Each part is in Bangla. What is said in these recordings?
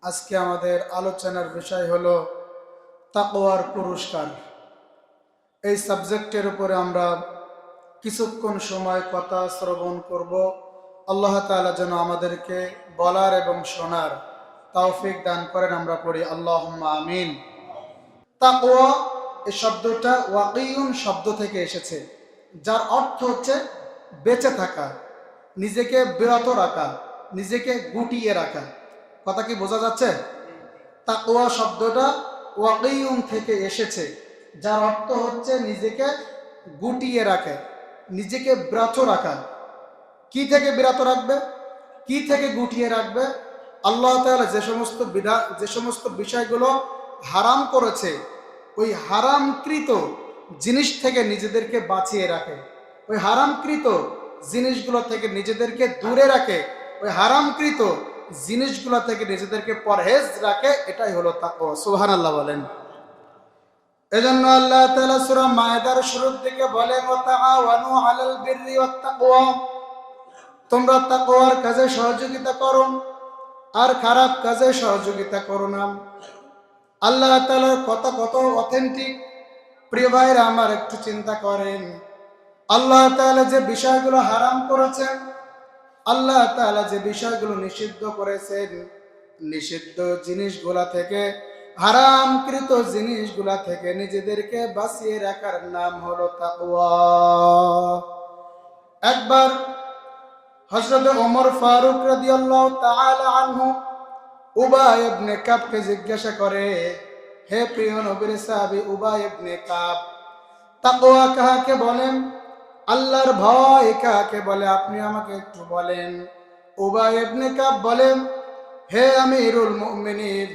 আজকে আমাদের আলোচনার বিষয় হলো তাকওয়ার পুরস্কার। এই সাবজেক্টের উপরে আমরা কিছুক্ষণ সময় কথা শ্রবণ করব। আল্লাহ তাআলা যেন আমাদেরকে বলার এবং শোনার তৌফিক দান করেন। আমরা পড়ি আল্লাহুম্মা আমিন। তাকওয়া এই শব্দটা ওয়াকিউন শব্দ থেকে এসেছে, যার অর্থ হচ্ছে বেঁচে থাকা, নিজেকে বিরত রাখা, নিজেকে গুটিয়ে রাখা। কথা কি বোঝা যাচ্ছে? তাকওয়া শব্দটা ওয়াকিউন থেকে এসেছে, যার অর্থ হচ্ছে নিজেকে গুটিয়ে রাখে, নিজেকে বিরত রাখা। কি থেকে বিরত রাখবে? কি থেকে গুটিয়ে রাখবে? আল্লাহ তাআলা যে সমস্ত বিষয়গুলো হারাম করেছে, ওই হারামকৃত জিনিস থেকে নিজেদেরকে বাঁচিয়ে রাখে, ওই হারামকৃত জিনিসগুলো থেকে নিজেদেরকে দূরে রাখে, ওই হারামকৃত জিনিসগুলো থেকে নিজেদেরকে পরহেজ রাখে। এটাই হলো তাকওয়া। সুবহানাল্লাহ বলেন। এজন্য আল্লাহ তাআলা সূরা মায়েদার শুরুর দিকে বলেন, ওয়া তাআওয়ানু আলাল বিররি ওয়াত তাকওয়া, তোমরা তাকওয়ার কাজে সহযোগিতা করো আর খারাপ কাজে সহযোগিতা করো না। আল্লাহ তাআলার কথা কত অথেন্টিক। প্রিয় ভাইরা আমার, একটু চিন্তা করেন, আল্লাহ তাআলা যে বিষয়গুলো হারাম করেছেন, আল্লাহ তাআলা যে বিষয়গুলো নিষিদ্ধ করেছেন, নিষিদ্ধ জিনিসগুলা থেকে, হারামকৃত জিনিসগুলা থেকে নিজেদেরকে বাঁচিয়ে রাখার নাম হলো তাকওয়া। একবার হযরত ওমর ফারুক রাদিয়াল্লাহু তাআলা আনহু উবাই ইবনে কাবকে জিজ্ঞাসা করে, হে প্রিয় নবীর সাহাবী উবাই ইবনে কাব, তাকওয়া কাকে বলেন? আল্লাহর ভয় কাকে বলে? আপনি আমাকে একটু বলেন। উবাই ইবনে কাব বলেন, হে আমিরুল মুমিনিন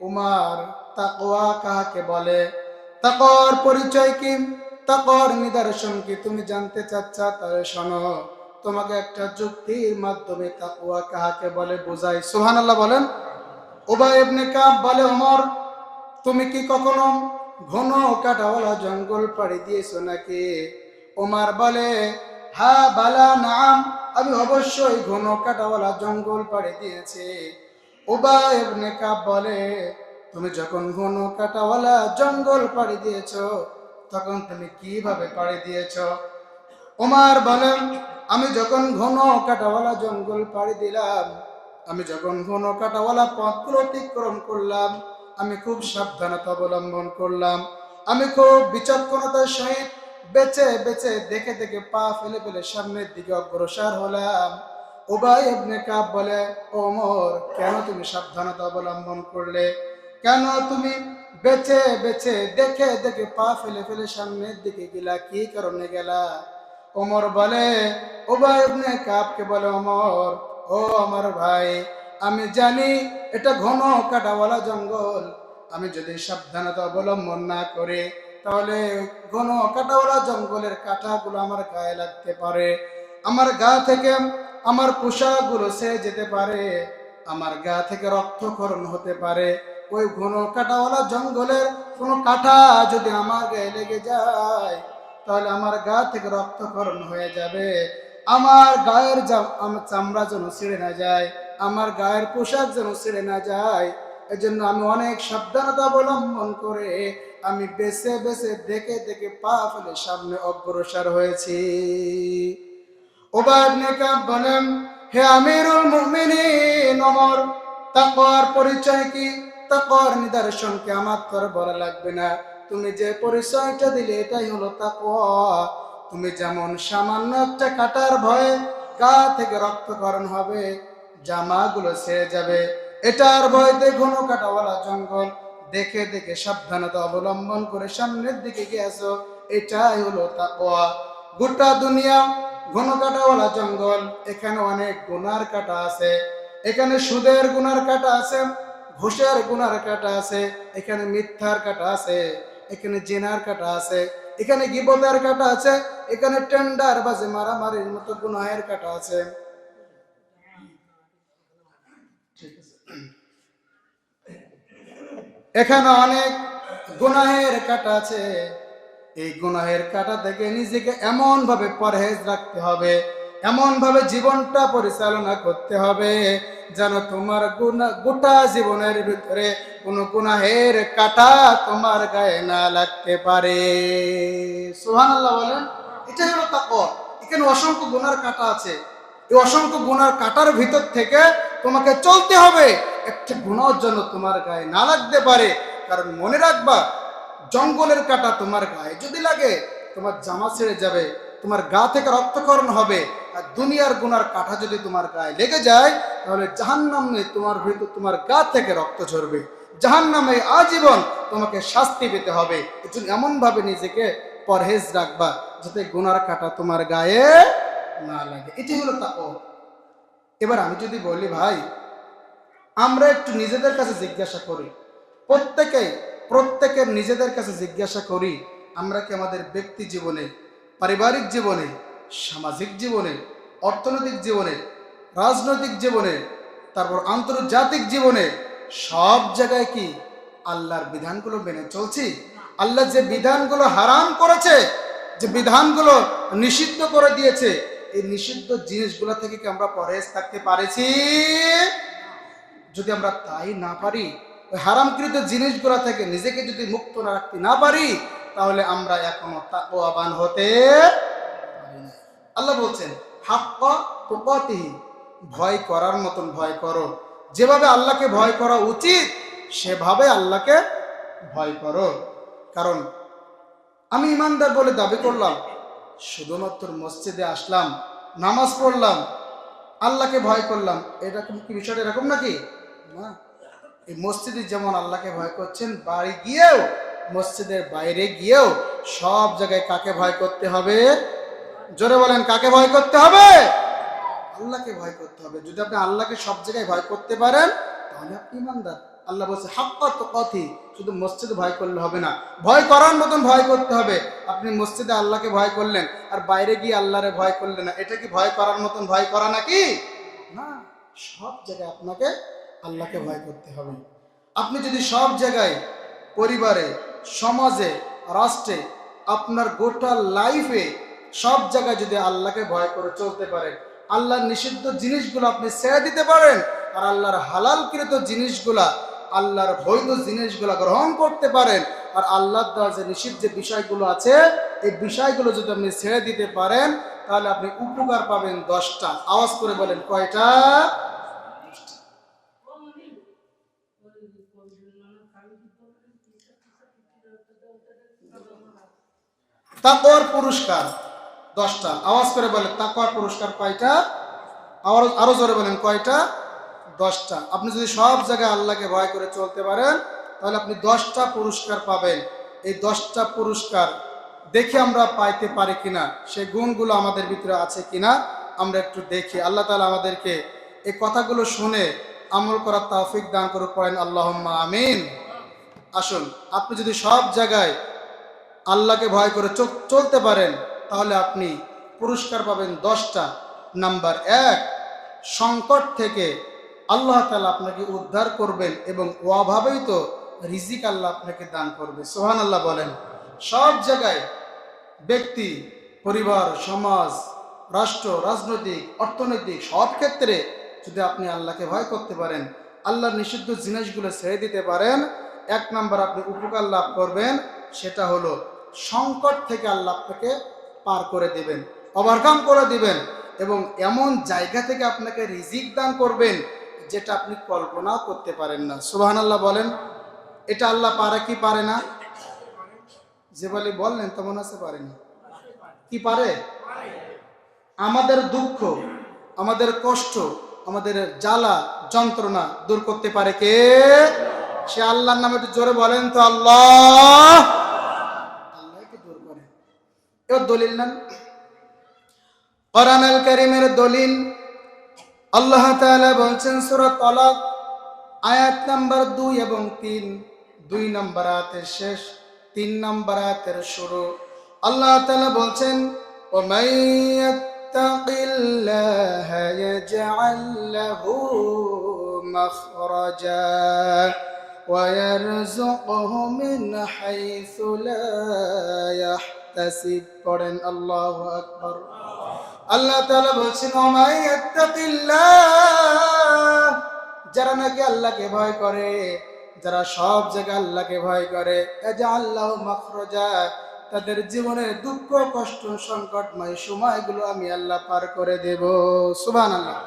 উমর, তাকওয়া কাকে বলে? তাকওয়ার পরিচয় কি? তাকওয়ার নিদর্শন কি তুমি জানতে চাচ্ছ? তাহলে শোনো, তোমাকে একটা যুক্তির মাধ্যমে তাকওয়া কাকে বলে বোঝাই। সুবহানাল্লাহ বলেন। উবাই ইবনে কাব বলে, ওমর, তুমি কি কখনো ঘন কাঁটাওয়ালা জঙ্গল পাড়ি দিয়েছো নাকি? ওমর বলে, হ্যাঁ বালা নাম, আমি অবশ্যই ঘন কাঁটাওয়ালা জঙ্গল পাড়ি দিয়েছি। উবাই ইবনে কাব বলে, তুমি যখন ঘন কাঁটাওয়ালা জঙ্গল পাড়ি দিয়েছো, তখন তুমি কিভাবে পাড়ি দিয়েছো? ওমর বলেন, আমি যখন ঘন কাঁটাওয়ালা জঙ্গল পাড়ি দিলাম, আমি যখন ঘন কাঁটাওয়ালা পথগুলো অতিক্রম করলাম, আমি খুব সাবধানতা অবলম্বন করলাম, আমি খুব বিচক্ষণতার সহিত বেছে বেছে দেখে দেখে পা ফেলে ফেলে সামনের দিকে অগ্রসর হলাম। উবাই ইবনে কাব বলে, ওমর, কেন তুমি সাবধানতা অবলম্বন করলে? কেন তুমি বেছে বেছে দেখে দেখে পা ফেলে ফেলে সামনের দিকে গেলা? কি কারণে গেলা? ওমর বলে, উবাই ইবনে কাবকে বলে, ওমর, ও আমার ভাই, আমি জানি এটা ঘন কাঁটাওয়ালা জঙ্গল, আমি যদি সাবধানতা অবলম্বন না করি, তাহলে ঘন কাঁটাওয়ালা জঙ্গলের কাঁটাগুলো আমার গায়ে লাগতে পারে, আমার গা থেকে আমার পোশাকগুলো ছেড়ে যেতে পারে, আমার গা থেকে রক্তক্ষরণ হতে পারে। ওই ঘন কাঁটাওয়ালা জঙ্গলের কোনো কাঁটা যদি আমার গায়ে লেগে যায়, তাহলে আমার গা থেকে রক্তক্ষরণ হয়ে যাবে, আমার গায়ের আমার চামড়া যেন ছিঁড়ে না যায়, আমার গায়ের পোশাক যেন ছিঁড়ে না যায়। এজন্য আমি অনেক সাবধানতা অবলম্বন করে আমি বেছে বেছে দেখে দেখে পা ফেলে সামনে অগ্রসর হয়েছি। উবাই ইবনে কাব বলেন, হে আমিরুল মুমিনিন ওমর, তাকওয়ার পরিচয় কি? তাকওয়ার নিদর্শন কি আমার তোর বলা লাগবে না, তুমি যে পরিচয়টা দিলে এটাই হলো তাকওয়া। তুমি যেমন সামান্য একটা কাটার ভয়ে গা থেকে রক্তক্ষরণ হবে, জামাগুলো ছেড়ে যাবে, এটার ভয়তে ঘন কাটাওয়ালা জঙ্গল দেখে দেখে সাবধানতা অবলম্বন করে সামনের দিকে গিয়েছো, এটাই হলো তাকওয়া। গোটা দুনিয়া ঘন কাটাওয়ালা জঙ্গল, এখানে অনেক গুনার কাটা আছে, এখানে সুদের গুনার কাটা আছে, ঘুষের গুনার কাটা আছে, এখানে মিথ্যার কাটা আছে, এখানে জিনার কাটা আছে, এখানে গীবতের কাটা আছে, এখানে টেন্ডার বাজে মারামারির মতো গুনাহের কাটা আছে। এখানে অনেক গুনাহের কাটা আছে। এই গুনাহের কাটা থেকে নিজেকে এমন ভাবে পরহেজ রাখতে হবে, এমন ভাবে জীবনটা পরিচালনা করতে হবে যেন তোমার গোটা জীবনের ভিতরে কোনো গুনাহের কাঁটা তোমার গায়ে না লাগতে পারে। সুবহানাল্লাহ বলেন। এটা হলো তাকওয়া। এখানে অসংখ্য গুনার কাঁটা আছে, এই অসংখ্য গুনার কাঁটার ভিতর থেকে তোমাকে চলতে হবে, একটা গুনাহ যেন তোমার গায়ে না লাগতে পারে। কারণ মনে রাখবা, জঙ্গলের কাঁটা তোমার গায়ে যদি লাগে তোমার জামা ছেড়ে যাবে, তোমার গা থেকে রক্তক্ষরণ হবে। আর দুনিয়ার গুনার কাঁটা যদি তোমার গায়ে লেগে যায় তাহলে জাহান্নামে তোমার ভিতর তোমার গা থেকে রক্ত ঝরবে, জাহান্নামে আজীবন তোমাকে শাস্তি পেতে হবে। এজন্য এমন ভাবে নিজেকে পরহেজ রাখবা যাতে গুনার কাঁটা তোমার গায়ে না লাগে। এটি হলো তাকওয়া। এবার আমি যদি বলি ভাই, আমরা একটু নিজেদের কাছে জিজ্ঞাসা করি, প্রত্যেকের নিজেদের কাছে জিজ্ঞাসা করি, আমরা কি আমাদের ব্যক্তি জীবনে, পারিবারিক জীবনে, সামাজিক জীবনে, অর্থনৈতিক জীবনে, রাজনৈতিক জীবনে, তারপর আন্তর্জাতিক জীবনে সব জায়গায় কি আল্লাহর বিধানগুলো মেনে চলছি? আল্লাহ যে বিধানগুলো হারাম করেছে, যে বিধানগুলো নিষিদ্ধ করে দিয়েছে, এই নিষিদ্ধ জিনিসগুলো থেকে কি আমরা পরহেজ থাকতে পারেছি? যদি আমরা তাই না পারি, ওই হারামকৃত জিনিসগুলো থেকে নিজেকে যদি মুক্ত না রাখতে না পারি, তাহলে আমরা এখনো তাকওয়াবান হতে পারি না। আল্লাহ বলছেন হাক্কা তুকাতিহি, ভয় করার মতন ভয় করো, যেভাবে আল্লাহকে ভয় করা উচিত সেভাবে আল্লাহকে ভয় করো। কারণ আমি ইমানদার বলে দাবি করলাম, শুধুমাত্র মসজিদে আসলাম, নামাজ পড়লাম, আল্লাহকে ভয় করলাম, এরকম কি বিষয়টা এরকম নাকি? না। এই মসজিদে যেমন আল্লাহকে ভয় করছেন, বাড়ি গিয়েও, মসজিদের বাইরে গিয়েও সব জায়গায় কাকে ভয় করতে হবে? জোরে বলেন, কাকে ভয় করতে হবে? আল্লাহকে ভয় করতে হবে। যদি আপনি আল্লাহকে সব জায়গায় ভয় করতে পারেন তাহলে আপনি ইমানদার। আল্লাহ বলছে হাক্কা তুকাতিহি, শুধু মসজিদে ভয় করলে হবে না, ভয় করার মতন ভয় করতে হবে। আপনি মসজিদে আল্লাহকে ভয় করলেন আর বাইরে গিয়ে আল্লাহরে ভয় করলেন না, এটা কি ভয় করার মতন ভয় করা নাকি? না, সব জায়গায় আপনাকে আল্লাহকে ভয় করতে হবে। আপনি যদি সব জায়গায়, পরিবারে, সমাজে, রাষ্ট্রে, আপনার গোটা লাইফে সব জায়গায় যদি আল্লাহকে ভয় করে চলতে পারেন, আল্লাহর নিষিদ্ধ জিনিসগুলো আপনি ছেড়ে দিতে পারেন, আর আল্লাহর হালালকৃত জিনিসগুলা, আল্লাহর বৈধ জিনিসগুলা গ্রহণ করতে পারেন, আর আল্লাহর দেওয়া যে নিষিদ্ধ যে বিষয়গুলো আছে এই বিষয়গুলো যদি আপনি ছেড়ে দিতে পারেন, তাহলে আপনি উপকার পাবেন 10টা। আওয়াজ করে বলেন কয়টা? তাকওয়ার পুরস্কার 10টা। আওয়াজ করে বলেন তাকওয়ার পুরস্কার কয়টা? আরো জোরে বলেন কয়টা? 10টা। আপনি যদি সব জায়গায় আল্লাহকে ভয় করে চলতে পারেন তাহলে আপনি 10টা পুরস্কার পাবেন। এই 10টা পুরস্কার দেখে আমরা পাইতে পারি কিনা, সেই গুণগুলো আমাদের ভিতরে আছে কিনা আমরা একটু দেখি। আল্লাহ তাআলা আমাদেরকে এই কথাগুলো শুনে আমল করার তৌফিক দান করুক, পড়েন আল্লাহুম্মা আমিন। আসুন, আপনি যদি সব জায়গায় আল্লাহকে ভয় করে চলতে পারেন তাহলে আপনি পুরস্কার পাবেন 10টা। নাম্বার 1, সংকট থেকে আল্লাহ তাআলা আপনাকে উদ্ধার করবেন এবং অভাবেই তো রিজিক আল্লাহ আপনাকে দান করবে। সুবহানাল্লাহ বলেন। সব জায়গায়, ব্যক্তি, পরিবার, সমাজ, রাষ্ট্র, রাজনৈতিক, অর্থনৈতিক সব ক্ষেত্রে যদি আপনি আল্লাহকে ভয় করতে পারেন, আল্লাহর নিষিদ্ধ জিনিসগুলো ছেড়ে দিতে পারেন, 1 নাম্বার আপনি উপকার লাভ করবেন, সেটা হলো সংকট থেকে আল্লাহ আপনাকে পার করে দিবেন, ওভারকাম করে দিবেন, এবং এমন জায়গা থেকে আপনাকে রিজিক দান করবেন যেটা আপনি কল্পনাও করতে পারেন না। সুবহানাল্লাহ বলেন। এটা আল্লাহ পারে কি পারে না? যে বলে বললেন তো মনে আছে পারেনি। কি পারে? আমাদের দুঃখ, আমাদের কষ্ট, আমাদের জ্বালা যন্ত্রণা দূর করতে পারে কে? সে আল্লাহর নামে একটু জোরে বলেন তো আল্লাহ। আল্লাহকে দূর করে। এবার দলিল নেন, কোরআনুল কারীমের দলিল। আল্লাহ তাআলা বলছেন সূরা তালাক আয়াত নাম্বার 2 এবং 3, 2 নম্বর আয়াতের শেষ, 3 নম্বর আয়াতের শুরু। আল্লাহ তাআলা বলছেন ওয়া মাইয়াত্তাকিল্লাহা ইয়াজআল লাহু মাখরাজা ওয়া ইয়ারযুকহু মিন হাইসু লা ইয়াহতাসিব। পড়েন আল্লাহু আকবার। আল্লাহ তাআলা বলছেন ওয়া মাইয়াত্তাকিল্লাহ, যারা নাকি আল্লাহকে ভয় করে, যারা সব জায়গায় আল্লাহকে ভয় করে, আল্লাহ মাখরাজা, তাদের জীবনের দুঃখ কষ্ট সংকটময় সময়গুলো আমি আল্লাহ পার করে দেব। সুবহানাল্লাহ।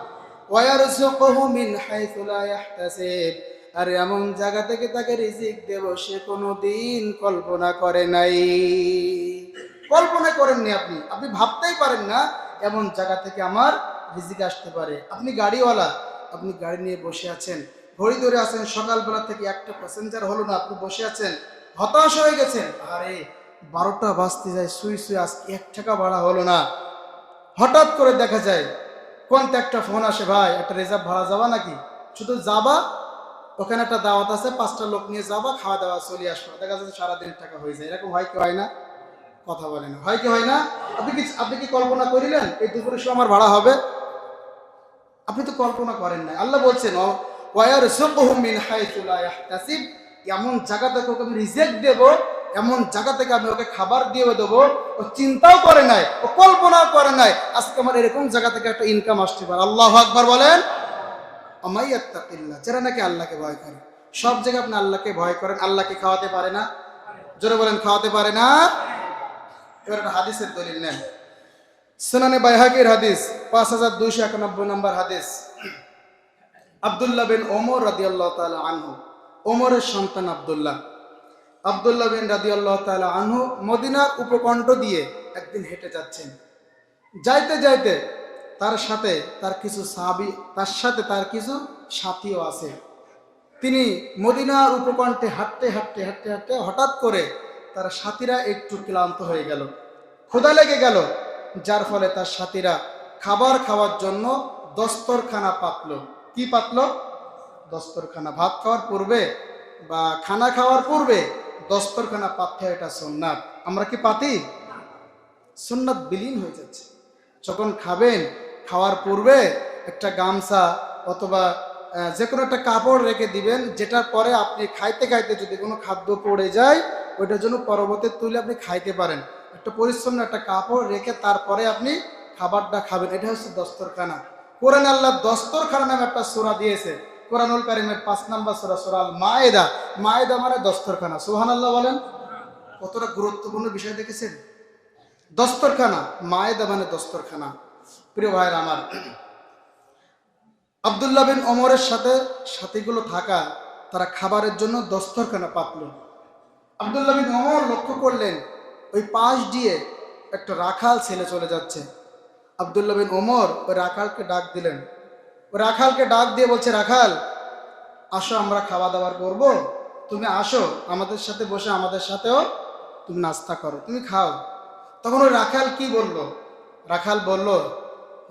ওয়ায়ারযুকুহু মিন হাইসু লা ইয়াহতাসিব, আর এমন জায়গা থেকে তাকে রিজিক দেব সে কোনোদিন কল্পনা করে নাই। কল্পনা করেননি আপনি, আপনি ভাবতেই পারেন না এমন জায়গা থেকে আমার রিজিক আসতে পারে। আপনি গাড়িওয়ালা, আপনি গাড়ি নিয়ে বসে আছেন, ঘড়ি ধরে আছেন, সকালবেলা থেকে একটা প্যাসেঞ্জার হলো না, আপনি বসে আছেন, হতাশ হয়ে গেছেন, আরে 12টা বাজতে যায়, শুই শুই আজকে 1 টাকা ভাড়া হলো না। হঠাৎ করে দেখা যায় কোন একটা ফোন আসে, ভাই একটা রিজার্ভ ভাড়া যাবা নাকি? শুধু যাবা, ওখানে একটা দাওয়াত আছে, 5টা লোক নিয়ে যাবা, খাওয়া দাওয়া চলে আসবা, দেখা যাচ্ছে সারাদিন টাকা হয়ে যায়। এরকম হয় কি হয় না? কথা বলে না, হয় কি হয় না? আপনি কি কল্পনা করিলেন এই দুপুরের সময় আমার ভাড়া হবে? আপনি তো কল্পনা করেন নাই। আল্লাহ বলছেন ওয়ায়ারযুকুহু মিন হাইসু লা ইয়াহতাসিব, এমন জায়গা থেকে ওকে আমি রিজিক দেব, এমন জায়গা থেকে আমি ওকে খাবার দিয়ে দেবো, ও চিন্তাও করে নাই, ও কল্পনাও করে নাই আজকে আমার এরকম জায়গা থেকে একটা ইনকাম আসতে পারে। আল্লাহু আকবার বলেন। আমাইয়াত্তাকিল্লাহ, যারা নাকি আল্লাহকে ভয় করে। সব জায়গায় আপনি আল্লাহকে ভয় করেন, আল্লাহকে খাওয়াতে পারে না? জোরে বলেন, খাওয়াতে পারে না? এবার একটা হাদিসের দলিল নেন, সুনানে বাইহাকির হাদিস 5291 নম্বর হাদিস। আব্দুল্লাহ বিন ওমর রাদিয়াল্লাহু তাআলা আনহু, ওমরের সন্তান আব্দুল্লাহ বিন রাদিয়াল্লাহু তাআলা আনহু মদিনার উপকণ্ঠ দিয়ে একদিন হেঁটে যাচ্ছেন। যাইতে যাইতে তার সাথে তার কিছু সাহাবী, তার সাথে তার কিছু সাথীও আছে। তিনি মদিনার উপকণ্ঠে হাঁটতে হাঁটতে হাঁটতে হাঁটতে হঠাৎ করে তার সাথীরা একটু ক্লান্ত হয়ে গেল, ক্ষুধা লেগে গেল, যার ফলে তার সাথীরা খাবার খাওয়ার জন্য দস্তরখানা পাতলো। কি পাতলো? দস্তরখানা। ভাত খাওয়ার পূর্বে বা খানা খাওয়ার পূর্বে দস্তরখানা পাততে, এটা সুন্নাত। আমরা কি পাতি? সুন্নাত বিলীন হয়ে যাচ্ছে। যখন খাবেন, খাওয়ার পূর্বে একটা গামছা অথবা যে কোনো একটা কাপড় রেখে দিবেন, যেটার পরে আপনি খাইতে খাইতে যদি কোনো খাদ্য পড়ে যায় ওইটার জন্য পরবর্তী তুলে আপনি খাইতে পারেন। একটা পরিচ্ছন্ন একটা কাপড় রেখে তারপরে আপনি খাবারটা খাবেন, এটা হচ্ছে দস্তরখানা। কোরআনে আল্লাহ দস্তরখানা নামে একটা সূরা দিয়েছে, কোরআনুল কারীমের 5 নম্বর সূরা, সূরা আল মায়েদা। মায়েদা মানে দস্তরখানা। সুবহানাল্লাহ বলেন। কতটা গুরুত্বপূর্ণ বিষয় দেখেছেন? দস্তরখানা, মায়েদা মানে দস্তরখানা। প্রিয় ভাইরা আমার, আব্দুল্লাহ বিন ওমরের সাথে সাথীগুলো থাকা, তারা খাবারের জন্য দস্তরখানা পাতলো। আব্দুল্লাহ বিন ওমর লক্ষ্য করলেন ওই পাশ দিয়ে একটা রাখাল ছেলে চলে যাচ্ছে। আব্দুল্লাহ বিন ওমর ওই রাখালকে ডাক দিলেন। ওই রাখালকে ডাক দিয়ে বলছে, রাখাল আসো, আমরা খাওয়া দাওয়ার করব, তুমি আসো আমাদের সাথে বসে, আমাদের সাথেও তুমি নাস্তা করো, তুমি খাও। তখন ওই রাখাল কি বলল? রাখাল বলল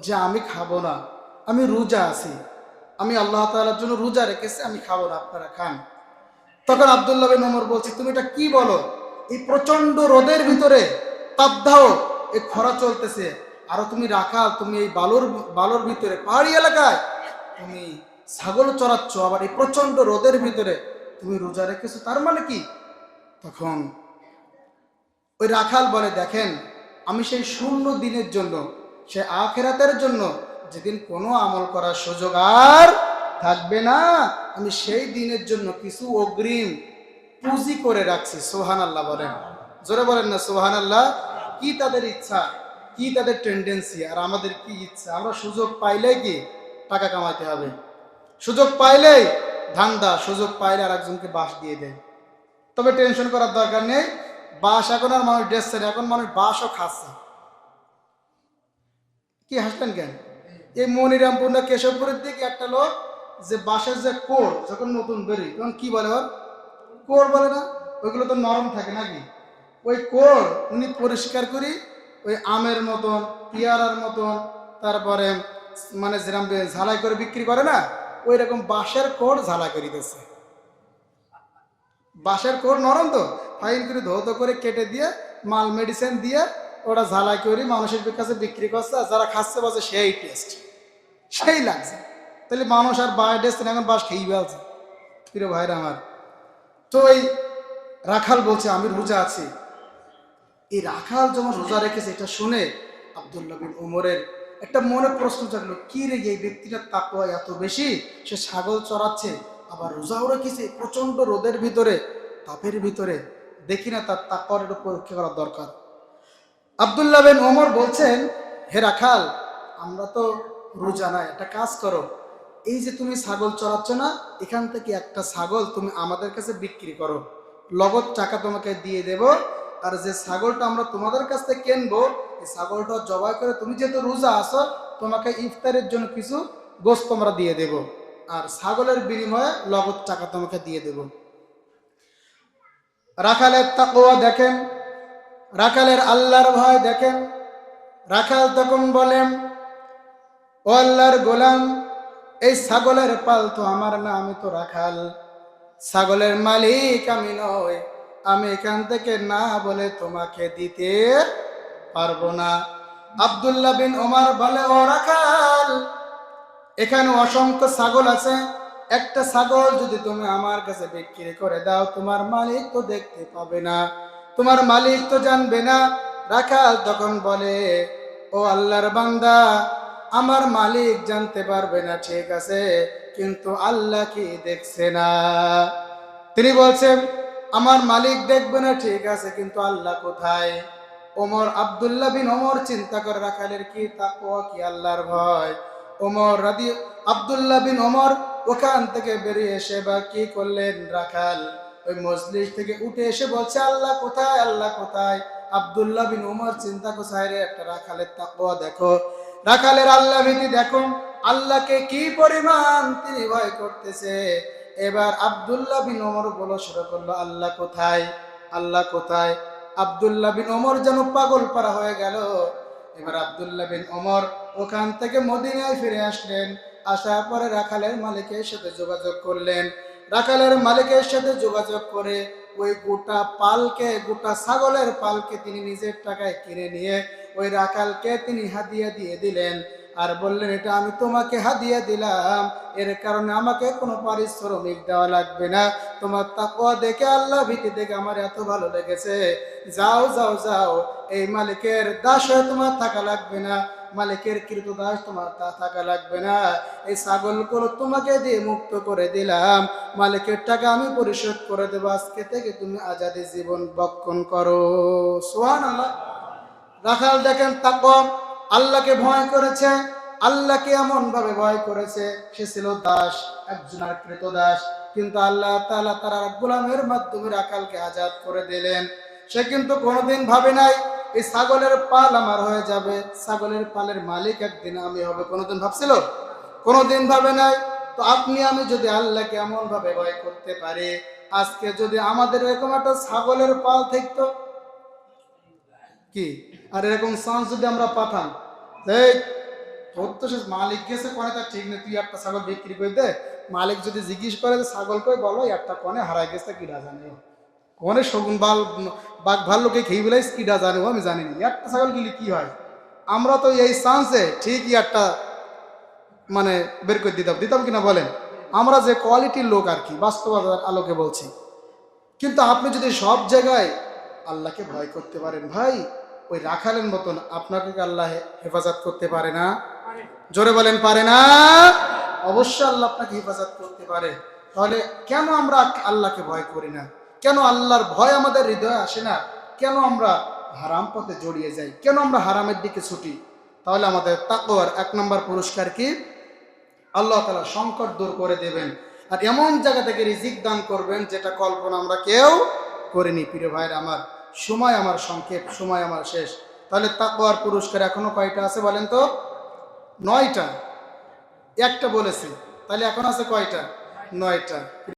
যে আমি খাবো না, আমি রোজা আছি, আমি আল্লাহ তাআলার জন্য রোজা রেখেছি, আমি খাবো না, আপনারা খান। তখন আব্দুল্লাহ বিন ওমর বলছে, তুমি এটা কি বলো? এই প্রচন্ড রোদের ভিতরে, তাপদাহ, এই খরা চলতেছে, আরো তুমি রাখাল, তুমি এই বালুর ভিতরে, পাহাড়ি এলাকায় তুমি ছাগল চড়াচ্ছ, আবার এই প্রচন্ড রোদের ভিতরে তুমি রোজা রেখেছো, তার মানে কি? তখন ওই রাখাল বলে, দেখেন আমি সেই 0 দিনের জন্য, সে আখিরাতের জন্য, যেদিন কোনো আমল করার সুযোগ আর থাকবে না, আমি সেই দিনের জন্য কিছু অগ্রিম পুঁজি করে রাখছি। সুবহানাল্লাহ বলেন, জোরে বলেন না সুবহানাল্লাহ। কি তাদের ইচ্ছা, কি তাদের টেন্ডেন্সি, আর আমাদের কি ইচ্ছা? আমরা সুযোগ পাইলেই কি টাকা কামাইতে হবে, সুযোগ পাইলেই ধান্দা, সুযোগ পাইলে আর একজনকে বাস দিয়ে দেয়। তবে টেনশন করার দরকার নেই, বাস এখন আর মানুষ দিচ্ছে না, এখন মানুষ বাসও খাচ্ছে। কি হাসলেন কেন? এই মনিরামপুর না কেশবপুরের দিকে একটা লোক, যে বাঁশের যে কোর যখন নতুন বেরি, তখন কি বলে, ওর কোর বলে না, ওইগুলো তো নরম থাকে নাকি, ওই কোর উনি পরিষ্কার করি ওই আমের মতন, পেয়ারার মতন, তারপরে মানে যেরকম ঝালাই করে বিক্রি করে না, ওই রকম বাঁশের কোর ঝালাই করে দিতেছে। বাঁশের কোর নরম তো, ফাইন করে ধৌত করে কেটে দিয়ে মাল মেডিসিন দিয়ে ওটা ঝালাই করে মানুষের কাছে বিক্রি করছে, আর যারা খাচ্ছে বলছে সেই টেস্ট, সেই লাগছে। তাহলে মানুষ আর বাঁশ টেস্ট এখন বাঁশ খেয়ে ফেলছে। প্রিয় ভাইরা আমার, তো এই রাখাল বলছে আমি রোজা আছি। এই রাখাল যখন রোজা রেখেছে এটা শুনে আব্দুল্লাহ বিন ওমরের একটা মনে প্রশ্ন জাগলো, কি রে এই ব্যক্তিটার তাকওয়া এত বেশি, সে ছাগল চড়াচ্ছে আবার রোজাও রেখেছে প্রচন্ড রোদের ভিতরে, তাপের ভিতরে, দেখি না তার তাকওয়ার একটু পরীক্ষা করা দরকার। আব্দুল্লাহ বিন ওমর বলছেন, হে রাখাল, আমরা তো রোজা নাই, একটা কাজ করো, এই যে তুমি ছাগল চড়াচ্ছ না, এখান থেকে একটা ছাগল তুমি আমাদের কাছে বিক্রি করো, নগদ টাকা তোমাকে দিয়ে দেব। আর যে ছাগলটা আমরা তোমাদের কাছ থেকে কিনবো, এই ছাগলটা জবাই করে, তুমি যেহেতু রোজা আছো, তোমাকে ইফতারের জন্য কিছু গোশত আমরা দিয়ে দেব, আর ছাগলের বিনিময়ে নগদ টাকা তোমাকে দিয়ে দেব। রাখালের তাকওয়া দেখেন, রাখালের আল্লাহর ভয় দেখেন। রাখাল তখন বলেন, ও আল্লাহর গোলাম, এই ছাগলের পাল তো আমার না, আমি তো রাখাল, ছাগলের মালিক আমি নই, আমি এখান থেকে না বলে তোমাকে দিতে পারবো না। আব্দুল্লাহ বিন ওমর বলে, ও রাখাল, এখানে অসংখ্য ছাগল আছে, একটা ছাগল যদি তুমি আমার কাছে বিক্রি করে দাও, তোমার মালিক তো দেখতে পাবে না, তোমার মালিক তো জানবে না। রাখাল তখন বলে, ও আল্লাহর বান্দা, আমার মালিক জানতে পারবে না ঠিক আছে, কিন্তু আল্লাহ কি দেখছে না? তিনি বলছেন, আমার মালিক দেখবে না ঠিক আছে, কিন্তু আল্লাহ কোথায়? ওমর, আব্দুল্লাহ বিন ওমর চিন্তা করে, রাখালের কি তাকওয়া, কি আল্লাহর ভয়। আব্দুল্লাহ বিন ওমর ওখান থেকে বেরিয়ে এসে বা কি করলেন, রাখাল ওই মজলিস থেকে উঠে এসে বলছে, আল্লাহ কোথায়, আল্লাহ কোথায়? আব্দুল্লাহ বিন ওমর চিন্তা করছে, রে একটা রাখালের তাকওয়া দেখো, রাখালের আল্লাহ ভীতি দেখো, আল্লাহকে কি পরিমাণ তিনি ভয় করতেছে। এবার আব্দুল্লাহ বিন ওমর বলা শুরু করলো, আল্লাহ কোথায়, আল্লাহ কোথায়? আব্দুল্লাহ বিন ওমর যেন পাগল পারা হয়ে গেল। এবার আব্দুল্লাহ বিন ওমর ওখান থেকে মদিনায় ফিরে আসলেন। আসার পরে রাখালের মালিকের সাথে যোগাযোগ করলেন। রাখালের মালিকের সাথে যোগাযোগ করে ওই গোটা পালকে, গোটা ছাগলের পালকে তিনি নিজের টাকায় কিনে নিয়ে ওই রাখালকে তিনি হাদিয়া দিয়ে দিলেন। আর বললেন, এটা আমি তোমাকে হাদিয়া দিলাম, এর কারণে আমাকে কোনো পারিশ্রমিক দেওয়া লাগবে না। তোমার তাকওয়া দেখে, আল্লাহ ভীতি দেখে আমার এত ভালো লেগেছে, যাও যাও যাও, এই মালিকের দাস হয়ে তোমার থাকা লাগবে না, মালিকের কৃতদাস তোমার তা থাকা লাগবে না, এই ছাগলগুলো তোমাকে দিয়ে মুক্ত করে দিলাম, মালিকের টাকা আমি পরিশোধ করে দেবো, আজকে থেকে তুমি আজাদী জীবন বক্ষণ করো। সুবহানাল্লাহ। রাখাল দেখেন তাকওয়া, আল্লাহকে ভয় করেছে, আল্লাহকে এমন ভাবে ভয় করেছে, সে ছিল দাস, একজনের কৃতদাস, কিন্তু আল্লাহ তাআলা তার গোলামের মাধ্যমে রাখালকে আজাদ করে দিলেন। সে কিন্তু কোনোদিন ভাবে নাই এই ছাগলের পাল আমার হয়ে যাবে, ছাগলের পালের মালিক একদিন আমি হবে, কোনোদিন ভাবছিল? কোনোদিন ভাবে নাই। তো আপনি আমি যদি আল্লাহকে এমন ভাবে ভয় করতে পারি, আজকে যদি আমাদের এরকম একটা ছাগলের পাল থাকতো কি, আর এরকম চান্স যদি আমরা পাঠান, এই তোর তো সে মালিক গেছে কনে, তার ঠিক নেই, তুই একটা ছাগল বিক্রি করে দে, মালিক যদি জিজ্ঞেস করে ছাগল কই, বলো একটা কনে হারাই গেছে, কিডা জানে কনে, শগুন বাঘ ভাল্লুকে খেয়ে বেলাইস, কিডা জানে, আমি জানি না, একটা ছাগল গেলে কি হয়। আমরা তো এই চান্সে ঠিকই একটা মানে বের করে দিতাম কিনা বলেন? আমরা যে কোয়ালিটির লোক আর কি, বাস্তবতার আলোকে বলছি। কিন্তু আপনি যদি সব জায়গায় আল্লাহকে ভয় করতে পারেন, ভাই ওই রাখালের মতন আপনাকে আল্লাহ হেফাজত করতে পারে না? জোরে বলেন, পারে না? অবশ্যই আল্লাহ আপনাকে হেফাজত করতে পারে। তাহলে কেন আমরা আল্লাহকে ভয় করি না? কেন আল্লাহর ভয় আমাদের হৃদয়ে আসে না? কেন আমরা হারাম পথে জড়িয়ে যাই? কেন আমরা হারামের দিকে ছুটি? তাহলে আমাদের তাকওয়ার 1 নম্বর পুরস্কার কি? আল্লাহ তাআলা সংকট দূর করে দেবেন, আর এমন জায়গা থেকে রিজিক দান করবেন যেটা কল্পনা আমরা কেউ করিনি। প্রিয় ভাইরা আমার, সময় আমার সংক্ষেপ, সময় আমার শেষ। তাহলে তাকওয়ার পুরস্কার এখনো কয়টা আছে বলেন তো? 9টা। একটা বলেছি, তাহলে এখন আছে কয়টা? 9টা।